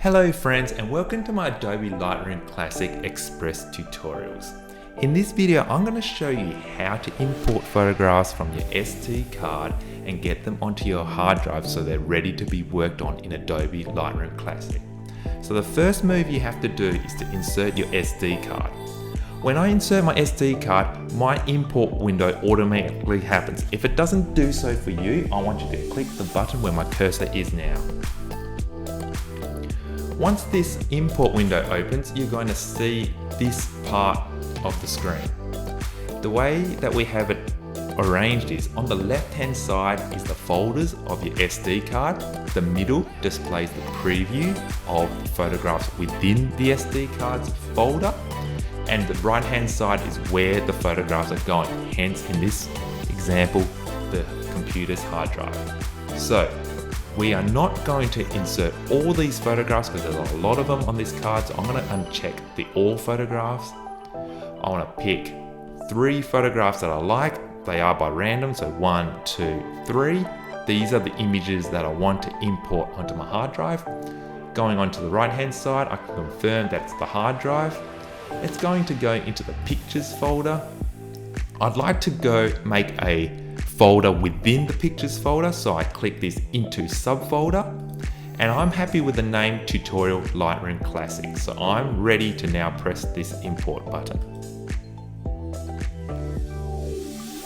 Hello friends, and welcome to my Adobe Lightroom Classic Express tutorials. In this video I'm going to show you how to import photographs from your SD card and get them onto your hard drive so they're ready to be worked on in Adobe Lightroom Classic. So the first move you have to do is to insert your SD card. When I insert my SD card, my import window automatically happens. If it doesn't do so for you, I want you to click the button where my cursor is now. Once this import window opens, you're going to see this part of the screen. The way that we have it arranged is on the left hand side is the folders of your SD card. The middle displays the preview of the photographs within the SD card's folder. And the right hand side is where the photographs are going. Hence, in this example, the computer's hard drive. So, we are not going to insert all these photographs because there's a lot of them on this card, so I'm going to uncheck the all photographs. I want to pick 3 photographs that I like. They are by random, so 1, 2, 3. These are the images that I want to import onto my hard drive. Going on to the right hand side, I can confirm that's the hard drive. It's going to go into the pictures folder. I'd like to make a folder within the pictures folder, so I click this into subfolder, and I'm happy with the name Tutorial Lightroom Classic, so I'm ready to now press this import button.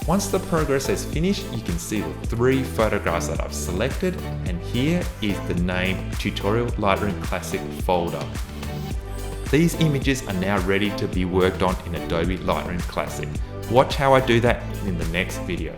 Once the progress has finished, you can see the 3 photographs that I've selected, and here is the name Tutorial Lightroom Classic folder. These images are now ready to be worked on in Adobe Lightroom Classic. Watch how I do that in the next video.